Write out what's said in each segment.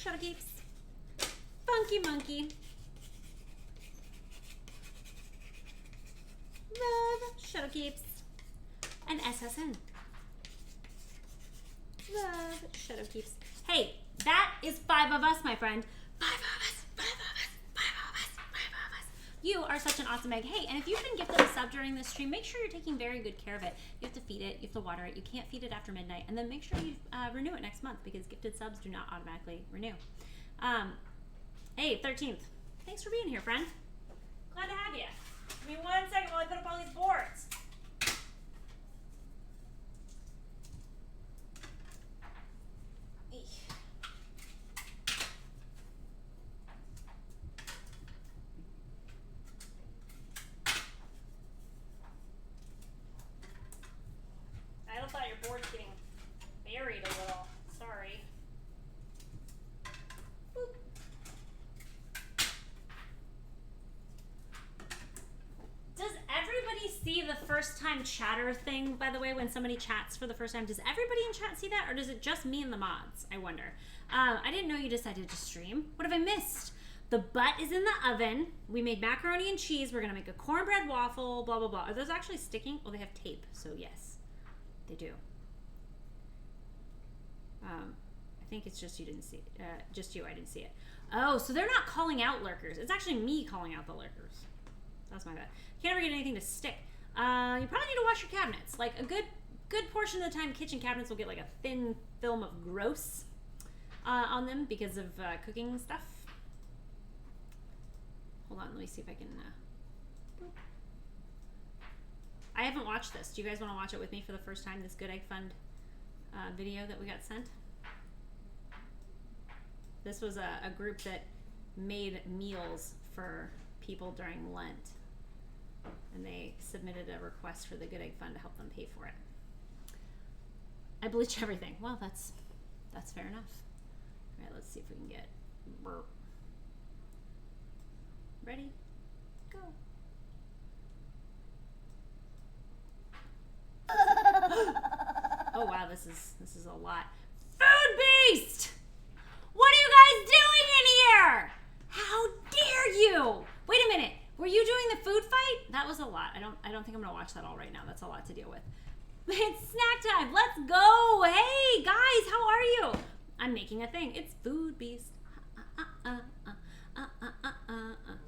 Shadow Keeps. Funky Monkey. Love Shadow Keeps. And SSN. Love Shadow Keeps. Hey, that is 5 of us, my friend. 5 of us, 5 of us, 5 of us, 5 of us. You are such an awesome egg. Hey, and if you've been gifted a sub during this stream, make sure you're taking very good care of it. You have to feed it, you have to water it. You can't feed it after midnight. And then make sure you renew it next month because gifted subs do not automatically renew. Hey, 13th. Thanks for being here, friend. Glad to have you. Give me 1 second while I put up all these boards. I thought your board's getting buried a little. Sorry. Boop. Does everybody see the first time chatter thing, by the way, when somebody chats for the first time? Does everybody in chat see that, or does it just me and the mods? I wonder. I didn't know you decided to stream. What have I missed? The butt is in the oven. We made macaroni and cheese. We're going to make a cornbread waffle, blah, blah, blah. Are those actually sticking? Well, they have tape, so yes. They do. I think it's just you didn't see it. Just you, I didn't see it. Oh, so they're not calling out lurkers. It's actually me calling out the lurkers. That's my bad. Can't ever get anything to stick. You probably need to wash your cabinets. Like a good portion of the time, kitchen cabinets will get like a thin film of gross on them because of cooking stuff. Hold on, let me see if I can... I haven't watched this. Do you guys want to watch it with me for the first time, this Good Egg Fund video that we got sent? This was a group that made meals for people during Lent. And they submitted a request for the Good Egg Fund to help them pay for it. I bleach everything. Well, that's fair enough. All right, let's see if we can get... Ready? Go. Oh wow, this is a lot. Food Beast! What are you guys doing in here? How dare you? Wait a minute. Were you doing the food fight? That was a lot. I don't think I'm gonna watch that all right now. That's a lot to deal with. It's snack time. Let's go. Hey guys, how are you? I'm making a thing. It's Food Beast.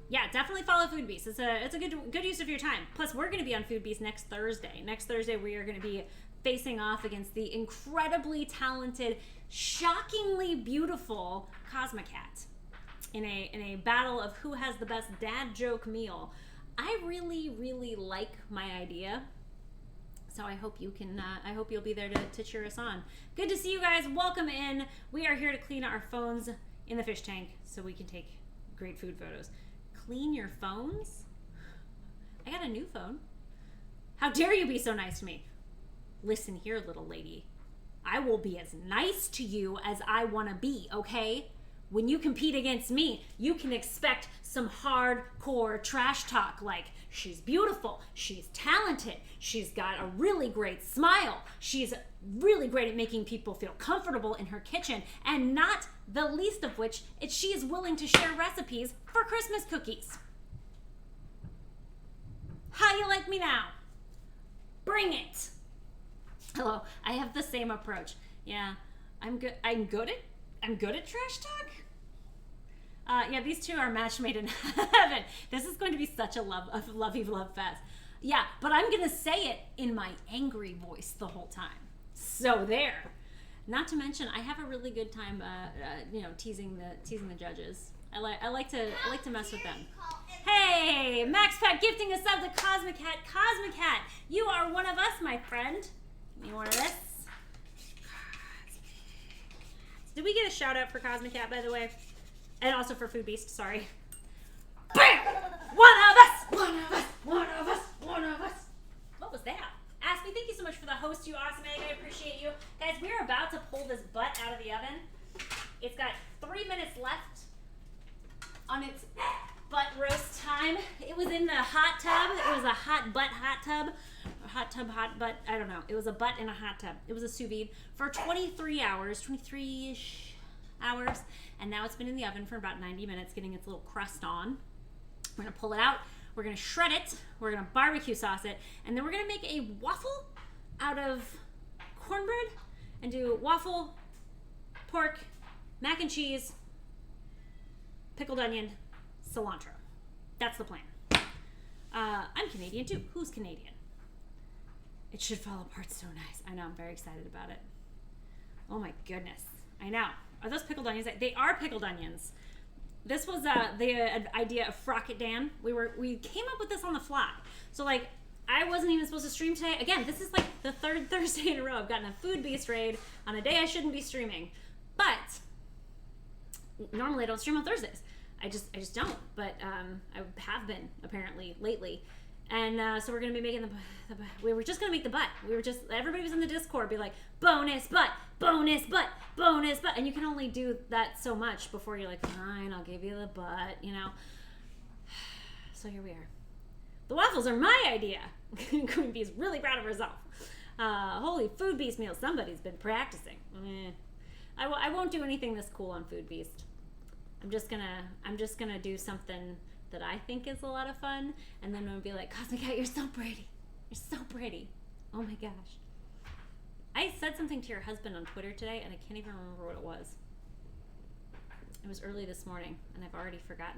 Yeah, definitely follow Food Beast. It's a good use of your time. Plus, we're going to be on Food Beast next Thursday. Next Thursday, we are going to be facing off against the incredibly talented, shockingly beautiful Cosmicat in a battle of who has the best dad joke meal. I really, really like my idea. So I hope you can. I hope you'll be there to cheer us on. Good to see you guys. Welcome in. We are here to clean our phones in the fish tank so we can take great food photos. Clean your phones? I got a new phone. How dare you be so nice to me? Listen here, little lady. I will be as nice to you as I want to be, okay? When you compete against me, you can expect some hardcore trash talk like, she's beautiful, she's talented, she's got a really great smile, she's really great at making people feel comfortable in her kitchen, and not the least of which is she is willing to share recipes for Christmas cookies. How you like me now? Bring it. Hello, I have the same approach. Yeah, I'm good at trash talk. Yeah, these two are match made in heaven. This is going to be such a lovey love fest. Yeah, but I'm gonna say it in my angry voice the whole time. So there. Not to mention, I have a really good time, teasing the judges. I like to mess with them. Hey, Max Pat gifting us up to Cosmicat. Cosmicat, you are one of us, my friend. Give me one of this. Did we get a shout out for Cosmicat, by the way? And also for Food Beast, sorry. Bam! One of us! One of us! One of us! One of us! What was that? Ask me, thank you so much for the host, you awesome egg. I appreciate you. Guys, we're about to pull this butt out of the oven. It's got 3 minutes left on its butt roast time. It was in the hot tub. It was a hot tub. Hot tub, hot butt. I don't know. It was a butt in a hot tub. It was a sous vide for 23 hours, 23-ish hours, and now it's been in the oven for about 90 minutes, getting its little crust on. We're gonna pull it out, we're gonna shred it, we're gonna barbecue sauce it, and then we're gonna make a waffle out of cornbread and do waffle, pork, mac and cheese, pickled onion, cilantro. That's the plan. I'm Canadian too. Who's Canadian? It should fall apart so nice. I know, I'm very excited about it. Oh my goodness. I know. Are those pickled onions? They are pickled onions. This was the idea of Frock It Dan. We came up with this on the fly. So like, I wasn't even supposed to stream today. Again, this is like the third Thursday in a row I've gotten a food beast raid on a day I shouldn't be streaming. But normally I don't stream on Thursdays. I just don't. But I have been apparently lately. And so we're gonna be making we were just gonna make the butt. Everybody was in the Discord be like, bonus butt, bonus butt, bonus butt. And you can only do that so much before you're like, fine, I'll give you the butt, you know. So here we are. The waffles are my idea. Queen Bee's really proud of herself. Holy Food Beast meal. Somebody's been practicing. I won't do anything this cool on Food Beast. I'm just gonna do something that I think is a lot of fun, and then I'm gonna be like, Cosmic Cat, you're so pretty. You're so pretty. Oh my gosh. I said something to your husband on Twitter today, and I can't even remember what it was. It was early this morning, and I've already forgotten